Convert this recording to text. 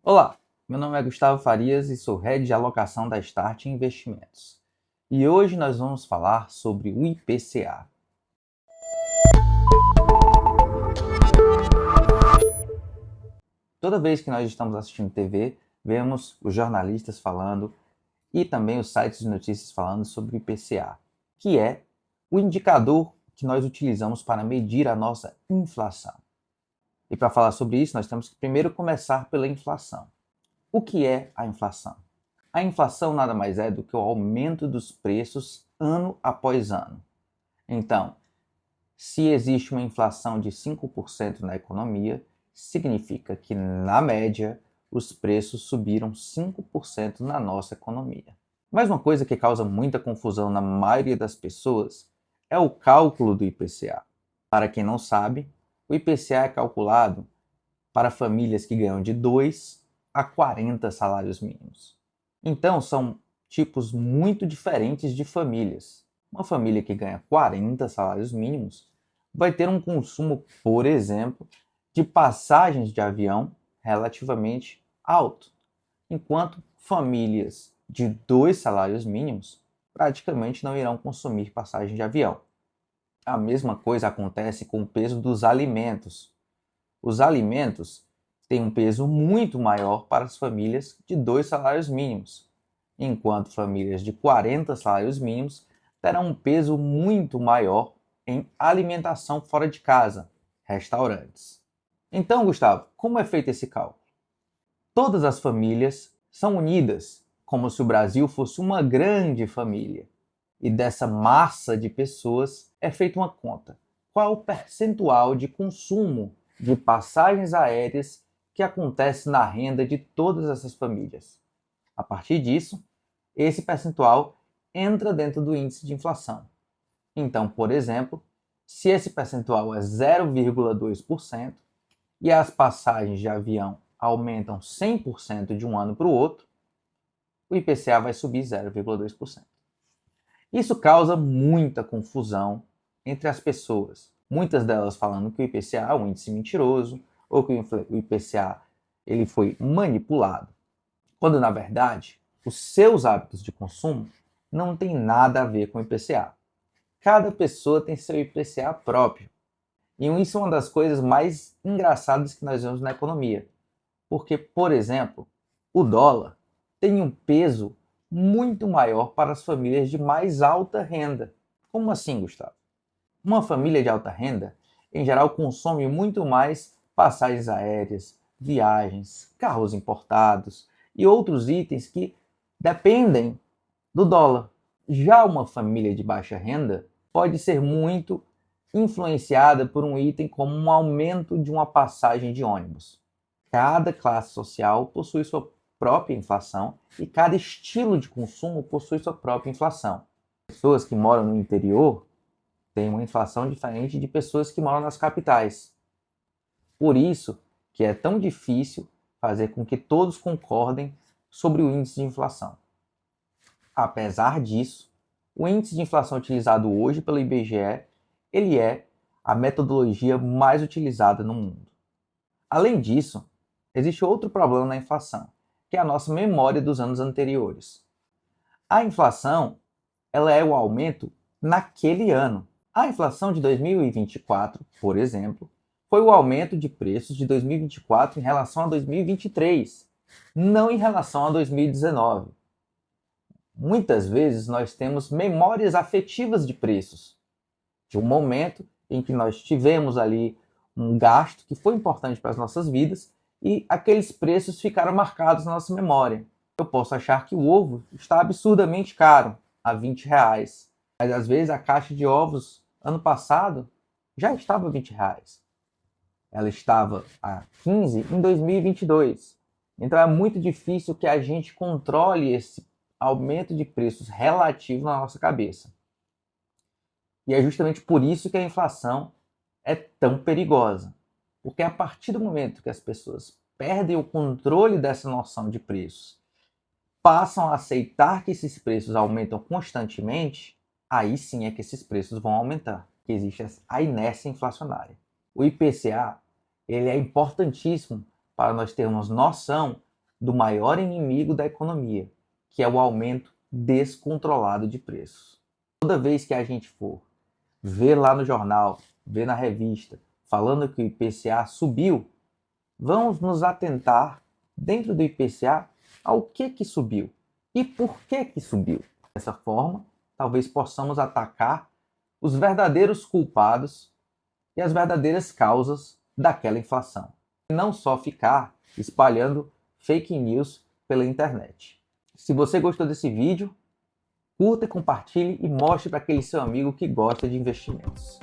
Olá, meu nome é Gustavo Farias e sou Head de Alocação da Start Investimentos. E hoje nós vamos falar sobre o IPCA. Toda vez que nós estamos assistindo TV, vemos os jornalistas falando e também os sites de notícias falando sobre o IPCA, que é o indicador que nós utilizamos para medir a nossa inflação. E para falar sobre isso, nós temos que primeiro começar pela inflação. O que é a inflação? A inflação nada mais é do que o aumento dos preços ano após ano. Então, se existe uma inflação de 5% na economia, significa que, na média, os preços subiram 5% na nossa economia. Mas uma coisa que causa muita confusão na maioria das pessoas é o cálculo do IPCA. Para quem não sabe, o IPCA é calculado para famílias que ganham de 2 a 40 salários mínimos. Então, são tipos muito diferentes de famílias. Uma família que ganha 40 salários mínimos vai ter um consumo, por exemplo, de passagens de avião relativamente alto, enquanto famílias de 2 salários mínimos praticamente não irão consumir passagem de avião. A mesma coisa acontece com o peso dos alimentos. Os alimentos têm um peso muito maior para as famílias de 2 salários mínimos, enquanto famílias de 40 salários mínimos terão um peso muito maior em alimentação fora de casa, restaurantes. Então, Gustavo, como é feito esse cálculo? Todas as famílias são unidas, como se o Brasil fosse uma grande família. E dessa massa de pessoas é feita uma conta. Qual é o percentual de consumo de passagens aéreas que acontece na renda de todas essas famílias? A partir disso, esse percentual entra dentro do índice de inflação. Então, por exemplo, se esse percentual é 0,2% e as passagens de avião aumentam 100% de um ano para o outro, o IPCA vai subir 0,2%. Isso causa muita confusão entre as pessoas. Muitas delas falando que o IPCA é um índice mentiroso ou que o IPCA ele foi manipulado, quando na verdade os seus hábitos de consumo não têm nada a ver com o IPCA. Cada pessoa tem seu IPCA próprio. E isso é uma das coisas mais engraçadas que nós vemos na economia. Porque, por exemplo, o dólar tem um peso muito maior para as famílias de mais alta renda. Como assim, Gustavo? Uma família de alta renda, em geral, consome muito mais passagens aéreas, viagens, carros importados e outros itens que dependem do dólar. Já uma família de baixa renda pode ser muito influenciada por um item como um aumento de uma passagem de ônibus. Cada classe social possui sua própria inflação e cada estilo de consumo possui sua própria inflação. Pessoas que moram no interior têm uma inflação diferente de pessoas que moram nas capitais. Por isso que é tão difícil fazer com que todos concordem sobre o índice de inflação. Apesar disso, o índice de inflação utilizado hoje pelo IBGE, ele é a metodologia mais utilizada no mundo. Além disso, existe outro problema na inflação, que é a nossa memória dos anos anteriores. A inflação, ela é o aumento naquele ano. A inflação de 2024, por exemplo, foi o aumento de preços de 2024 em relação a 2023, não em relação a 2019. Muitas vezes nós temos memórias afetivas de preços, de um momento em que nós tivemos ali um gasto que foi importante para as nossas vidas e aqueles preços ficaram marcados na nossa memória. Eu posso achar que o ovo está absurdamente caro, a R$ 20, mas às vezes a caixa de ovos ano passado já estava a R$ 20. Ela estava a 15 em 2022. Então é muito difícil que a gente controle esse aumento de preços relativo na nossa cabeça. E é justamente por isso que a inflação é tão perigosa. Porque a partir do momento que as pessoas perdem o controle dessa noção de preços, passam a aceitar que esses preços aumentam constantemente, aí sim é que esses preços vão aumentar, que existe a inércia inflacionária. O IPCA ele é importantíssimo para nós termos noção do maior inimigo da economia, que é o aumento descontrolado de preços. Toda vez que a gente for ver lá no jornal, ver na revista, falando que o IPCA subiu, vamos nos atentar dentro do IPCA ao que subiu e por que subiu. Dessa forma, talvez possamos atacar os verdadeiros culpados e as verdadeiras causas daquela inflação. E não só ficar espalhando fake news pela internet. Se você gostou desse vídeo, curta, compartilhe e mostre para aquele seu amigo que gosta de investimentos.